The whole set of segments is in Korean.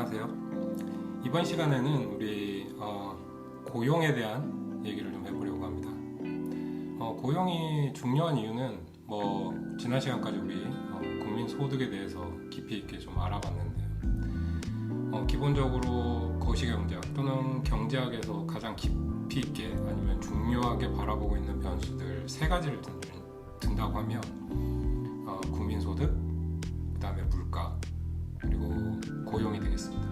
안녕하세요. 이번 시간에는 우리 고용에 대한 얘기를 좀 해보려고 합니다. 고용이 중요한 이유는 지난 시간까지 우리 국민 소득에 대해서 깊이 있게 좀 알아봤는데요. 기본적으로 거시경제학 또는 경제학에서 가장 깊이 있게 아니면 중요하게 바라보고 있는 변수들 세 가지를 든다고 하면 국민 소득, 그 다음에 물가, 그리고 고용이 되겠습니다.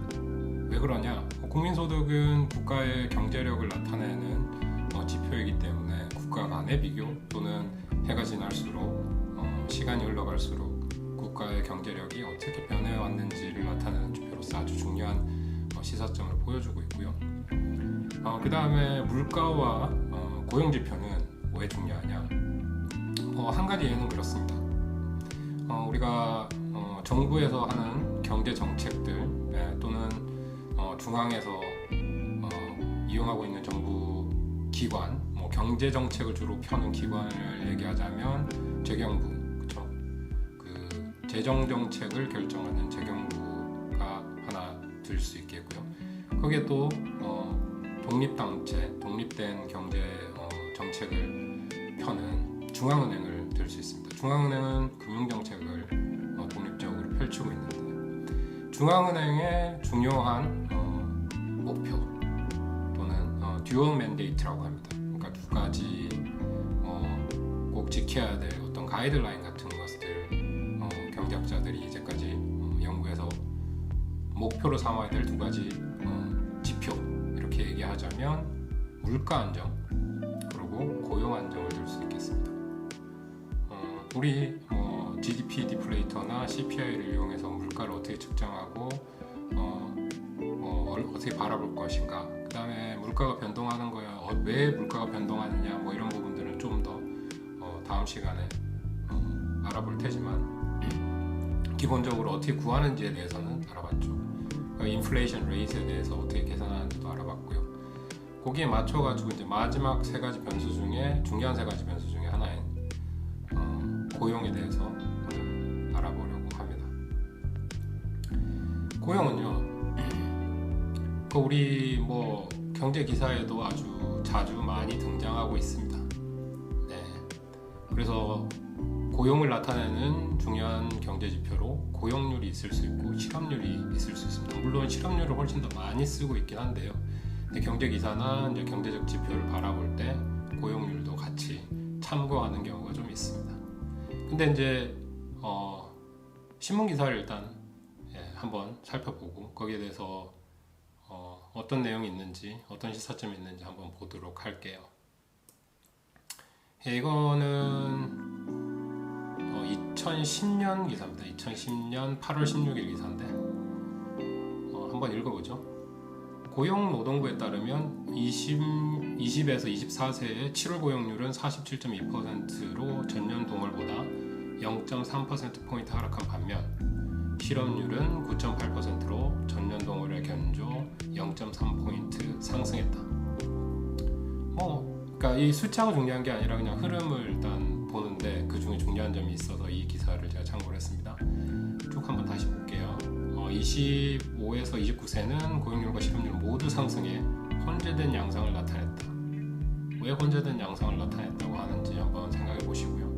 왜 그러냐? 국민소득은 국가의 경제력을 나타내는 지표이기 때문에 국가 간의 비교 또는 해가 지날수록 시간이 흘러갈수록 국가의 경제력이 어떻게 변해왔는지를 나타내는 지표로서 아주 중요한 시사점을 보여주고 있고요. 그 다음에 물가와 고용지표는 왜 중요하냐? 한 가지 이유는 그렇습니다. 우리가 정부에서 하는 경제 정책들 또는 중앙에서 이용하고 있는 정부 기관, 경제 정책을 주로 펴는 기관을 얘기하자면 재경부, 그렇죠? 그 재정 정책을 결정하는 재경부가 하나 들 수 있겠고요. 거기에 또 독립단체, 독립된 경제 정책을 펴는 중앙은행을 들 수 있습니다. 중앙은행은 금융정책을 독립적으로 펼치고 있는데 중앙은행의 중요한 목표 또는 듀얼 맨데이트라고 합니다. 그러니까 두 가지 꼭 지켜야 될 어떤 가이드라인 같은 것들 경제학자들이 이제까지 연구해서 목표로 삼아야 될 두 가지 지표 이렇게 얘기하자면 물가 안정 그리고 고용 안정을 들 수 있겠습니다. 우리 GDP 디플레이터나 CPI를 이용해서 물가를 어떻게 측정하고 어떻게 바라볼 것인가, 그 다음에 물가가 변동하는 거야 왜 물가가 변동하느냐 이런 부분들은 좀 더 다음 시간에 알아볼 테지만 기본적으로 어떻게 구하는지에 대해서는 알아봤죠. 인플레이션 레이트에 대해서 어떻게 계산하는지도 알아봤고요. 거기에 맞춰가지고 이제 마지막 세 가지 변수 중에 중요한 세 가지 변수 중에 하나인 고용에 대해서 알아보려고 합니다. 고용은요, 우리 경제 기사에도 아주 자주 많이 등장하고 있습니다. 네, 그래서 고용을 나타내는 중요한 경제 지표로 고용률이 있을 수 있고 실업률이 있을 수 있습니다. 물론 실업률을 훨씬 더 많이 쓰고 있긴 한데요. 근데 경제 기사나 이제 경제적 지표를 바라볼 때 고용률도 같이 참고하는 경우가 좀 있습니다. 근데 이제 신문 기사를 일단 한번 살펴보고 거기에 대해서 어떤 내용이 있는지 어떤 시사점이 있는지 한번 보도록 할게요. 이거는 2010년 기사입니다. 2010년 8월 16일 기사인데 한번 읽어보죠. 고용노동부에 따르면 20에서 24세의 7월 고용률은 47.2%로 전년 동월보다 0.3%포인트 하락한 반면 실업률은 9.8%로 전년 동월에 견조 0.3포인트 상승했다. 그러니까 이 숫자가 중요한 게 아니라 그냥 흐름을 일단 보는데 그 중에 중요한 점이 있어서 이 기사를 제가 참고를 했습니다. 쭉 한번 다시 볼게요. 25에서 29세는 고용률과 실업률 모두 상승해 혼재된 양상을 나타냈다. 왜 혼재된 양상을 나타냈다고 하는지 한번 생각해 보시고요.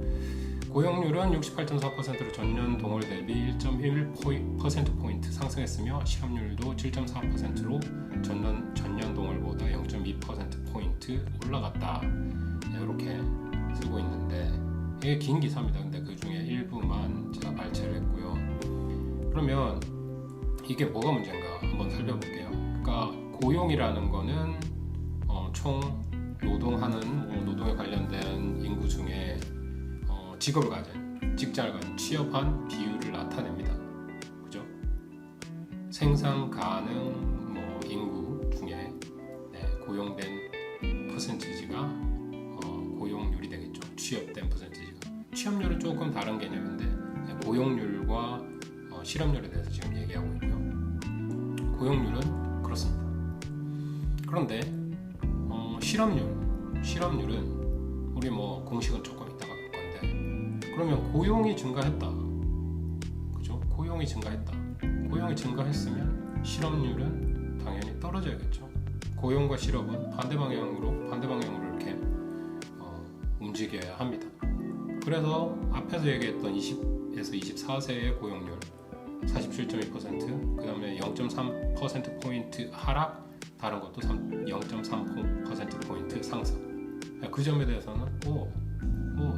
고용률은 68.4%로 전년 동월 대비 1.1%포인트 상승했으며 실업률도 7.4%로 전년 동월보다 0.2%포인트 올라갔다. 이렇게 쓰고 있는데 이게 긴 기사입니다. 근데 그 중에 일부만 제가 발췌를 했고요. 그러면 이게 뭐가 문제인가 한번 살펴볼게요. 그러니까 고용이라는 거는 총 노동하는 노동에 관련된 인구 중에 직업을 가진, 직장을 가진, 취업한 비율을 나타냅니다. 그죠? 생산 가능 인구 중에 고용된 퍼센티지가 고용률이 되겠죠. 취업된 퍼센티지가. 취업률은 조금 다른 개념인데 고용률과 실업률에 대해서 지금 얘기하고 있고요. 고용률은 그렇습니다. 그런데 실업률은 우리 공식은 조금 이따가 볼 건데 그러면 고용이 증가했다. 그죠? 고용이 증가했다. 고용이 증가했으면 실업률은 당연히 떨어져야겠죠. 고용과 실업은 반대 방향으로 이렇게 움직여야 합니다. 그래서 앞에서 얘기했던 20에서 24세의 고용률 47.2%, 그 다음에 0.3%포인트 하락, 다른 것도 0.3%포인트 상승. 그 점에 대해서는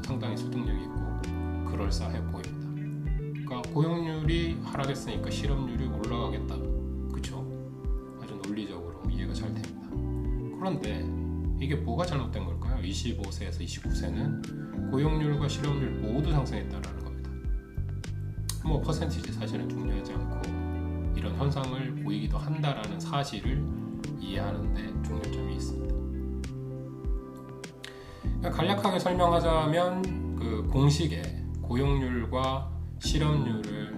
상당히 설득력이 있고 그럴싸해 보입니다. 그러니까 고용률이 하락했으니까 실업률이 올라가겠다. 그쵸? 아주 논리적으로 이해가 잘 됩니다. 그런데 이게 뭐가 잘못된 걸까요? 25세에서 29세는 고용률과 실업률 모두 상승했다라는 겁니다. 뭐 퍼센티지 사실은 중요하지 않고 이런 현상을 보이기도 한다라는 사실을 이해하는데 중요점이 있습니다. 간략하게 설명하자면 그 공식에 고용률과 실업률을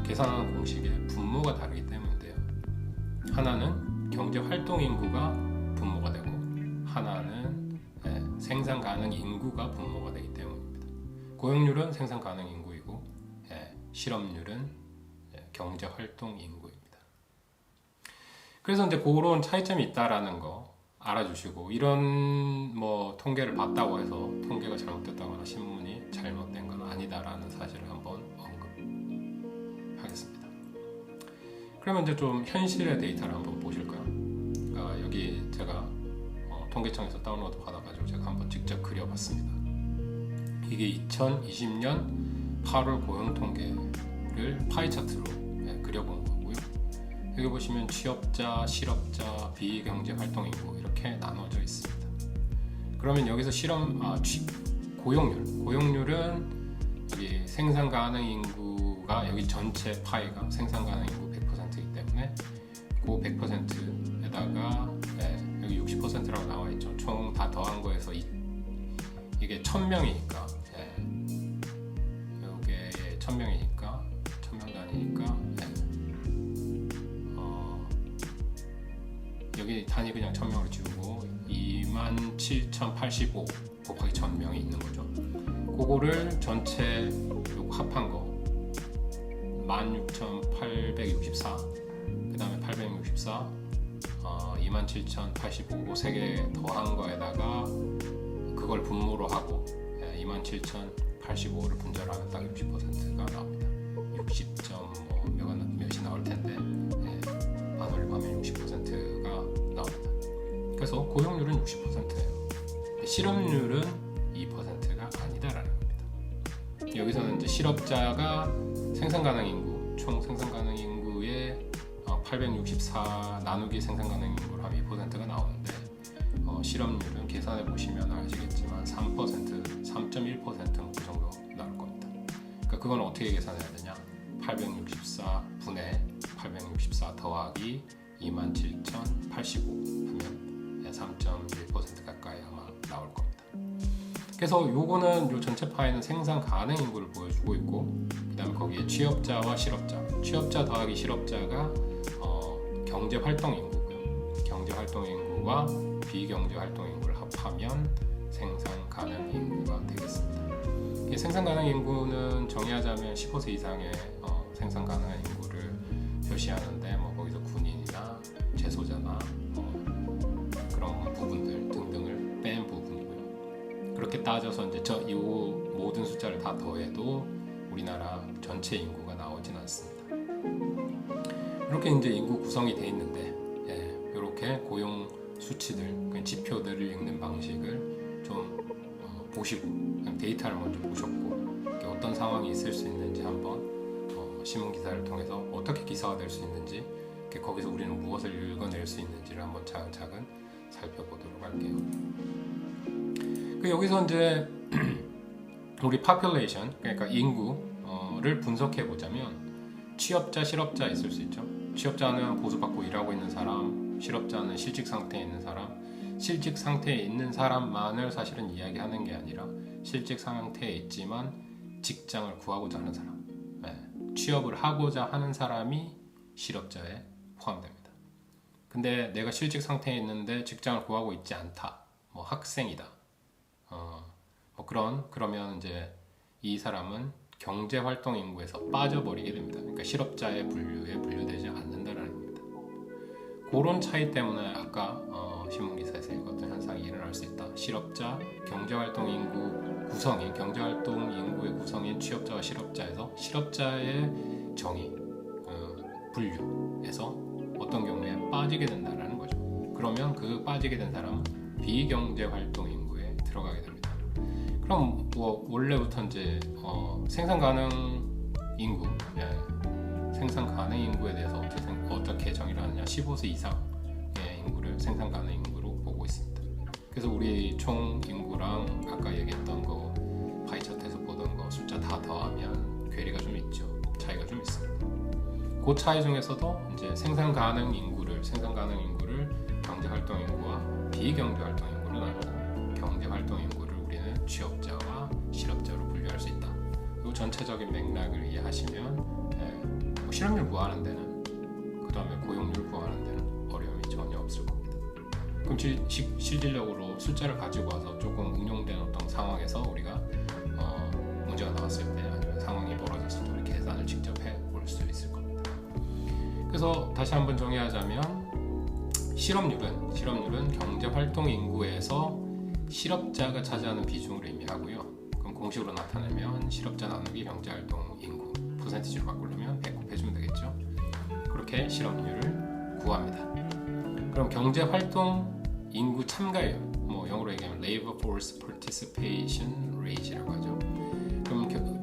계산하는 공식에 분모가 다르기 때문인데요. 하나는 경제 활동 인구가 분모가 되고 하나는 생산 가능 인구가 분모가 되기 때문입니다. 고용률은 생산 가능 인구이고 실업률은 경제 활동 인구입니다. 그래서 이제 그런 차이점이 있다라는 거 알아주시고, 이런 뭐 통계를 봤다고 해서 통계가 잘못됐다거나 신문이 잘못된 건 아니다라는 사실을 한번 언급하겠습니다. 그러면 이제 좀 현실의 데이터를 한번 보실까요? 여기 제가 통계청에서 다운로드 받아가지고 제가 한번 직접 그려봤습니다. 이게 2020년 8월 고용 통계를 파이 차트로 그려본 거고요. 여기 보시면 취업자, 실업자, 비경제활동인구 이렇게 나눠져 있습니다. 그러면 여기서 고용률은 여기 생산 가능 인구가 여기 전체 파이가 생산 가능 인구 100%이기 때문에 그 100%에다가 여기 60%라고 나와 있죠. 총 다 더한 거에서 이게 1000명이니까 이게 1000명이니까 1000명 단위니까 여기 단위 그냥 1000명을 지우고 27,085 곱하기 1000명이 있는 거죠. 그거를 전체 합한 거 16,864, 그 다음에 864, 27,085 세 개 더한 거에다가 그걸 분모로 하고 27,085를 분절하면 딱 60%가 나옵니다. 60.몇이 나올 텐데 반올림 하면 60%가 나옵니다. 그래서 고용률은 60%예요. 실업률은 2%가 아니다라는 겁니다. 여기서는 이제 실업자가 생산 가능 인구, 총 생산 가능 인구의 864 나누기 생산 가능 인구를 하면 2%가 나오는데 실업률은 계산해 보시면 아시겠지만 3.1%는 그 정도 나올 겁니다. 그러니까 그건 어떻게 계산해야 되냐? 864분의 864 더하기 27,085 하면 3.1% 가까이 아마 나올 겁니다. 그래서 요거는 요 전체 파이는 생산 가능 인구를 보여주고 있고, 그 다음에 거기에 취업자와 취업자 더하기 실업자가 경제 활동 인구고요. 경제 활동 인구와 비경제 활동 인구를 합하면 생산 가능 인구가 되겠습니다. 생산 가능 인구는 정의하자면 15세 이상의 생산 가능한 인구를 표시하는데 거기서 군인이나 재소자나 그런 부분들 등등을 뺀 부분이고요. 그렇게 따져서 이제 이 모든 숫자를 다 더해도 우리나라 전체 인구가 나오진 않습니다. 이렇게 이제 인구 구성이 돼 있는데 이렇게 고용 수치들, 지표들을 읽는 방식을 좀 보시고 그냥 데이터를 먼저 보셨고 어떤 상황이 있을 수 있는지 한번 신문 기사를 통해서 어떻게 기사가 될 수 있는지 거기서 우리는 무엇을 읽어낼 수 있는지를 한번 차근차근 살펴보도록 할게요. 여기서 이제 우리 population, 그러니까 인구를 분석해 보자면 취업자, 실업자 있을 수 있죠. 취업자는 보수받고 일하고 있는 사람, 실업자는 실직 상태에 있는 사람. 실직 상태에 있는 사람만을 사실은 이야기하는 게 아니라 실직 상태에 있지만 직장을 구하고자 하는 사람, 취업을 하고자 하는 사람이 실업자에 포함됩니다. 근데 내가 실직 상태에 있는데 직장을 구하고 있지 않다, 학생이다, 그러면 이제 이 사람은 경제활동 인구에서 빠져버리게 됩니다. 그러니까 실업자의 분류에 분류되지 않는다라는 겁니다. 그런 차이 때문에 아까 신문기사에서 읽었던 현상이 일어날 수 있다. 실업자, 경제활동 인구 구성인, 경제활동 인구의 구성인 취업자와 실업자에서 실업자의 정의, 분류에서 어떤 경우에 빠지게 된다는 거죠. 그러면 그 빠지게 된 사람은 비경제활동 인구에 들어가게 됩니다. 그럼 뭐 원래부터 이제 생산 가능 인구, 생산 가능 인구에 대해서 어떻게 정의를 하느냐, 15세 이상의 인구를 생산 가능 인구로 보고 있습니다. 그래서 우리 총 인구랑 아까 얘기했던 거 파이 차트에서 보던 거 숫자 다 더하면 괴리가 좀 있죠. 차이가 좀 있습니다. 그 차이 중에서도 이제 생산 가능 인구를 경제활동 인구와 비경제활동 인구로 나누고 경제활동 인구를 우리는 취업자와 실업자로 분류할 수 있다. 이 전체적인 맥락을 이해하시면 실업률 구하는 데는, 그 다음에 고용률 구하는 데는 어려움이 전혀 없을 겁니다. 그럼 실질적으로 숫자를 가지고 와서 조금 응용된 어떤 상황에서 우리가 문제가 나왔을 때 아니면 상황이 벌어졌을 때 우리 계산을 직접 해볼 수 있을 겁니다. 그래서 다시 한번 정의하자면 실업률은 경제활동 인구에서 실업자가 차지하는 비중을 의미하고요. 그럼 공식으로 나타내면 실업자 나누기 경제활동 인구 퍼센티지로 바꾸려면 100 곱해주면 되겠죠. 그렇게 실업률을 구합니다. 그럼 경제활동 인구 참가율, 영어로 얘기하면 Labor Force Participation Rate이라고 하죠.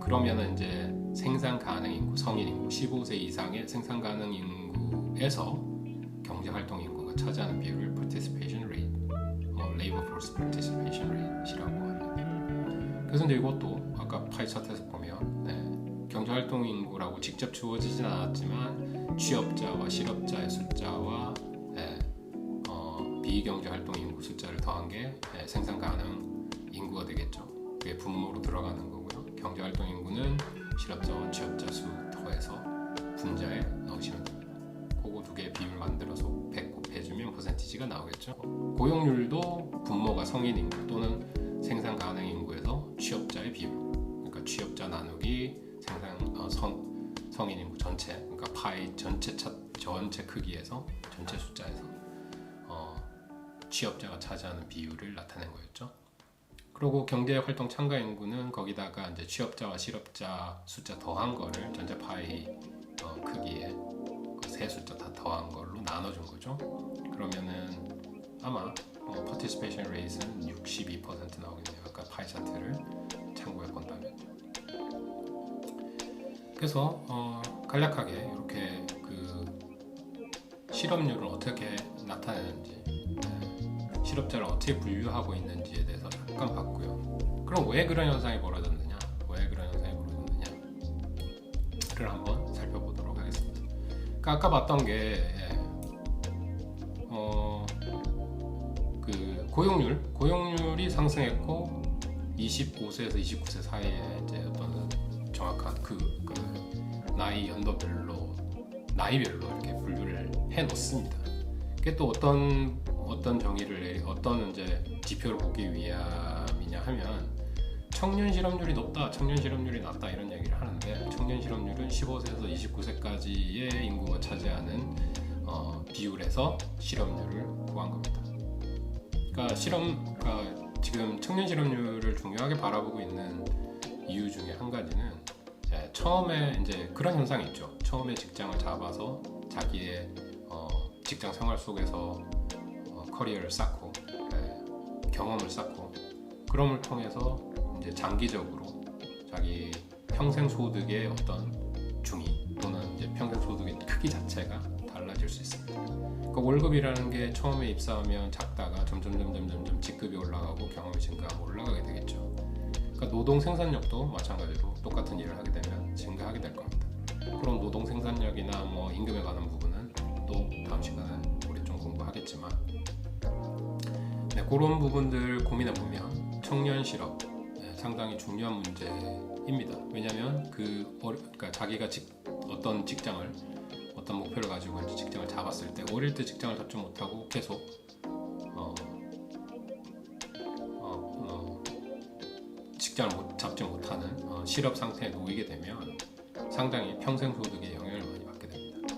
그러면은 이제 생산 가능 인구, 성인 인구, 15세 이상의 생산 가능 인구에서 경제활동 인구가 차지하는 비율을 Participation Rate, Labor Force Participation Rate이라고 합니다. 그래서 이제 이것도 아까 파이 차트에서 보면 경제활동 인구라고 직접 주어지진 않았지만 취업자와 실업자의 숫자와 비경제활동 인구 숫자를 더한 게 생산 가능 인구가 되겠죠. 그게 분모로 들어가는 거고요. 경제활동 인구는 실업자와 취업자 수 더해서 분자에 넣으시면 됩니다. 그거 두 개의 비율 만들어서 100 곱해주면 퍼센티지가 나오겠죠. 고용률도 분모가 성인 인구 또는 생산 가능 인구에서 취업자의 비율, 그러니까 취업자 나누기 성인 인구 전체, 그러니까 파이 전체 크기에서 전체 숫자에서 취업자가 차지하는 비율을 나타낸 거였죠. 그리고 경제활동 참가 인구는 거기다가 이제 취업자와 실업자 숫자 더한 거를 전체 파이 크기에 그 세 숫자 다 더한 걸로 나눠준 거죠. 그러면은 아마 participation rate는 62% 나오겠네요. 아까 파이 차트를 참고해 본다면. 그래서 간략하게 이렇게 그 실업률을 어떻게 나타내는지, 실업자를 어떻게 분류하고 있는지에 대해서 잠깐 봤고요. 그럼 왜 그런 현상이 벌어졌느냐를 한번 살펴보도록 하겠습니다. 그러니까 아까 봤던 게 그 고용률이 상승했고 25세에서 29세 사이에 이제 어떤 정확한 그 나이별로 이렇게 분류를 해 놓습니다. 그게 또 어떤 정의를 어떤 이제 지표를 보기 위함이냐 하면 청년 실업률이 높다, 청년 실업률이 낮다 이런 얘기를 하는데 청년 실업률은 15세에서 29세까지의 인구가 차지하는 비율에서 실업률을 구한 겁니다. 그러니까 지금 청년 실업률을 중요하게 바라보고 있는 이유 중에 한 가지는 처음에 이제 그런 현상이 있죠. 처음에 직장을 잡아서 자기의 직장 생활 속에서 커리어를 쌓고 경험을 쌓고 그럼을 통해서 이제 장기적으로 자기 평생 소득의 어떤 중위 또는 이제 평생 소득의 크기 자체가 달라질 수 있습니다. 그러니까 월급이라는 게 처음에 입사하면 작다가 점점 직급이 올라가고 경험이 증가하면 올라가게 되겠죠. 그러니까 노동 생산력도 마찬가지로 똑같은 일을 하게 되면 증가하게 될 겁니다. 그런 노동 생산력이나 임금에 관한 부분은 또 다음 시간에 우리 좀 공부하겠지만 그런 부분들 고민해 보면 청년 실업 상당히 중요한 문제입니다. 왜냐하면 그러니까 자기가 어떤 목표를 가지고 이제 직장을 잡았을 때 어릴 때 직장을 잡지 못하고 계속 직장을 잡지 못하는 실업 상태에 놓이게 되면 상당히 평생 소득에 영향을 많이 받게 됩니다.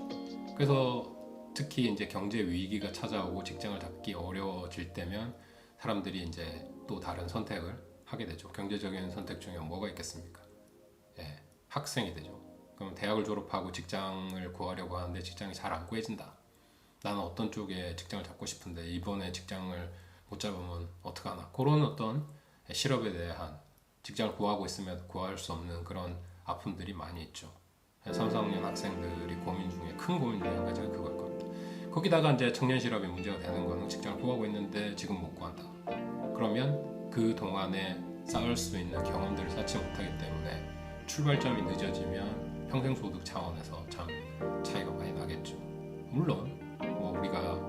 그래서 특히 이제 경제 위기가 찾아오고 직장을 잡기 어려워질 때면 사람들이 이제 또 다른 선택을 하게 되죠. 경제적인 선택 중에 뭐가 있겠습니까? 예, 학생이 되죠. 그럼 대학을 졸업하고 직장을 구하려고 하는데 직장이 잘 안 구해진다. 나는 어떤 쪽에 직장을 잡고 싶은데 이번에 직장을 못 잡으면 어떡하나. 그런 어떤 실업에 대한 직장을 구하고 있으면 구할 수 없는 그런 아픔들이 많이 있죠. 3, 4학년 학생들이 고민 중에 큰 고민 중에 한 가지가 그걸 겁니다. 거기다가 이제 청년 실업이 문제가 되는 거는 직장을 구하고 있는데 지금 못 구한다. 그러면 그 동안에 쌓을 수 있는 경험들을 쌓지 못하기 때문에 출발점이 늦어지면 평생소득 차원에서 참 차이가 많이 나겠죠. 물론 뭐 우리가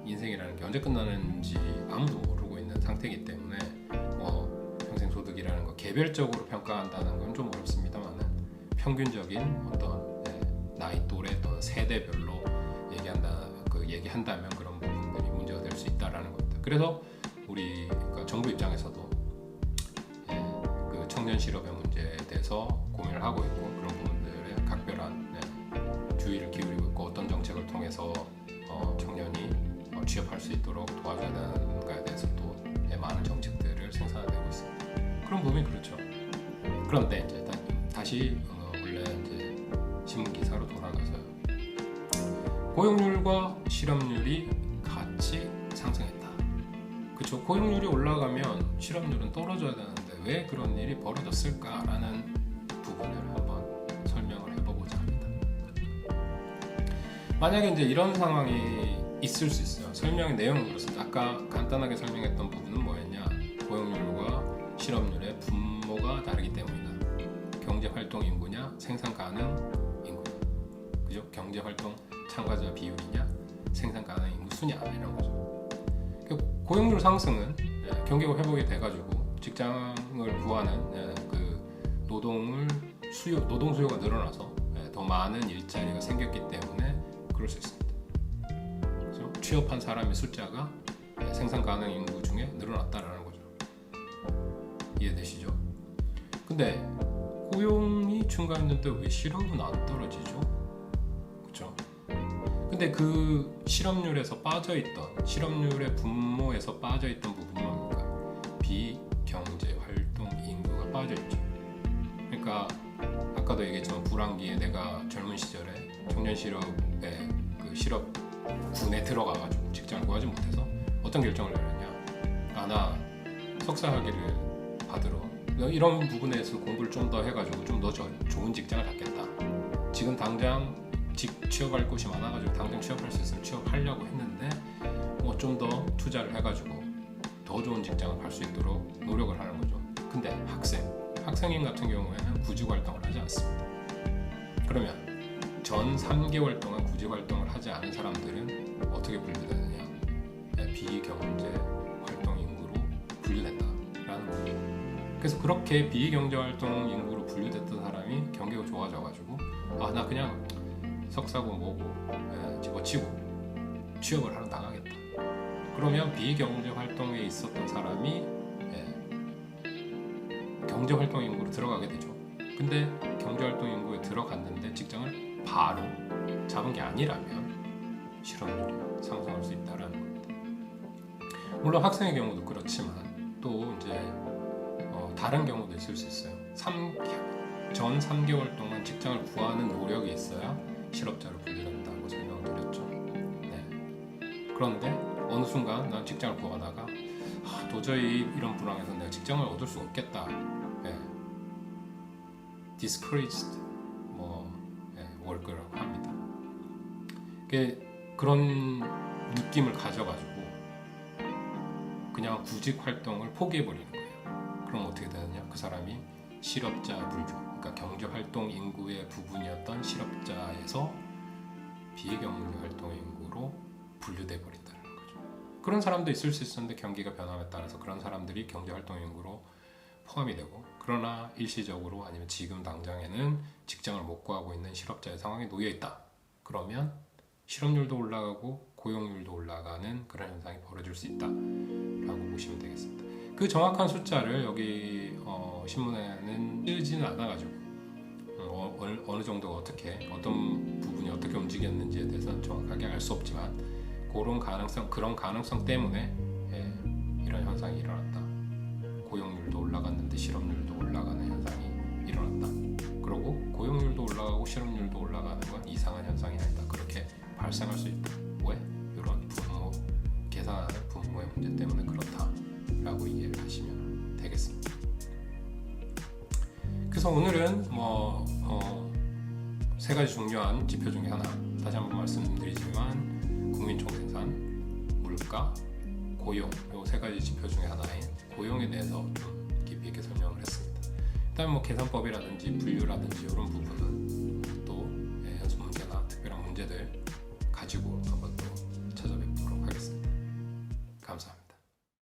인생이라는 게 언제 끝나는지 아무도 모르고 있는 상태이기 때문에 평생소득이라는 거 개별적으로 평가한다는 건 좀 어렵습니다만은 평균적인 어떤 나이 또래 또는 세대별로 얘기한다면 그런 부분들이 문제가 될 수 있다라는 겁니다. 그래서 우리 그러니까 정부 입장에서도 그 청년 실업의 문제에 대해서 고민을 하고 있고 그런 부분들에 각별한 주의를 기울이고 있고 어떤 정책을 통해서 청년이 취업할 수 있도록 도와줘야 되는가에 대해서 또 많은 정책들을 생산하고 있습니다. 그런 부분이 그렇죠. 그런데 이제 다시 원래 이제 신문 기사로 돌아가서요. 고용률과 실업률이 같이 상승했다. 그렇죠. 고용률이 올라가면 실업률은 떨어져야 되는데 왜 그런 일이 벌어졌을까라는 부분을 한번 설명을 해보고자 합니다. 만약에 이제 이런 상황이 있을 수 있어요. 설명의 내용은 그렇습니다. 아까 간단하게 설명했던 부분은 뭐였냐? 고용률과 실업률의 분모가 다르기 때문이다. 경제활동 인구냐, 생산 가능 인구냐, 그죠? 경제활동 참가자 비율이냐, 생산 가능 인구 수냐 이런 거죠. 고용률 상승은 경기가 회복이 돼가지고 직장을 구하는 그 노동 수요가 늘어나서 더 많은 일자리가 생겼기 때문에 그럴 수 있습니다. 그래서 취업한 사람의 숫자가 생산 가능 인구 중에 늘어났다라는 거죠. 이해되시죠? 근데 고용이 증가했는데 왜 실업은 안 떨어지죠? 그렇죠? 근데 그 실업률에서 빠져있던 실업률의 분모에서 빠져있던 부분이 뭡니까? 비경제 활동 인구가 빠져있죠. 그러니까 아까도 얘기했지만 불황기에 내가 젊은 시절에 청년 실업에 그 실업군에 들어가가지고 직장을 구하지 못해서 어떤 결정을 내렸냐? 나 석사 학위를 받으러 이런 부분에서 공부를 좀 더 해가지고 좀 더 좋은 직장을 갖겠다. 지금 당장 취업할 곳이 많아가지고 당장 취업할 수 있으면 취업하려고 했는데 좀 더 투자를 해가지고 더 좋은 직장을 갈 수 있도록 노력을 하는 거죠. 근데 학생인 같은 경우에는 구직 활동을 하지 않습니다. 그러면 전 3개월 동안 구직 활동을 하지 않은 사람들은 어떻게 분류되느냐? 비경제 활동 인구로 분류된다라는 거죠. 그래서 그렇게 비경제 활동 인구로 분류됐던 사람이 경기가 좋아져가지고 나 그냥 석사고 뭐고 집어치고 취업을 하러 나가겠다. 그러면 비경제 활동에 있었던 사람이 경제 활동 인구로 들어가게 되죠. 근데 경제 활동 인구에 들어갔는데 직장을 바로 잡은 게 아니라면 실업률이 상승할 수 있다라는 겁니다. 물론 학생의 경우도 그렇지만 또 이제 다른 경우도 있을 수 있어요. 전 3개월 동안 직장을 구하는 노력이 있어야 실업자로 분류된다고 설명을 드렸죠. 그런데 어느 순간 난 직장을 구하다가 도저히 이런 불황에서 내가 직장을 얻을 수 없겠다. discouraged work라고 합니다. 그런 느낌을 가져가지고 그냥 구직 활동을 포기해버리는 거예요. 그럼 어떻게 되느냐? 그 사람이 실업자 분류, 그러니까 경제활동 인구의 부분이었던 실업자에서 비경제 활동 인구로 분류돼 버린다는 거죠. 그런 사람도 있을 수 있었는데 경기가 변함에 따라서 그런 사람들이 경제활동 인구로 포함이 되고, 그러나 일시적으로 아니면 지금 당장에는 직장을 못 구하고 있는 실업자의 상황에 놓여 있다. 그러면 실업률도 올라가고 고용률도 올라가는 그런 현상이 벌어질 수 있다라고 보시면 되겠습니다. 그 정확한 숫자를 여기 신문에는 쓰지는 않아가지고 어느 어느 정도 어떤 부분이 어떻게 움직였는지에 대해서는 정확하게 알 수 없지만 그런 가능성 때문에 이런 현상이 일어났다. 고용률도 올라갔는데 실업률도 올라가는 현상이 일어났다. 그리고 고용률도 올라가고 실업률도 올라가는 건 이상한 현상이 아니다. 그렇게 발생할 수 있다. 왜? 이런 계산하는 분모의 문제 때문에 그렇다라고 이해를 하시면 되겠습니다. 그래서 오늘은 세 가지 중요한 지표 중에 하나, 다시 한번 말씀드리지만 국민총생산, 물가, 고용, 이 세 가지 지표 중에 하나인 고용에 대해서 좀 깊이 있게 설명을 했습니다. 일단 계산법이라든지 분류라든지 이런 부분은 또 연습 문제나 특별한 문제들 가지고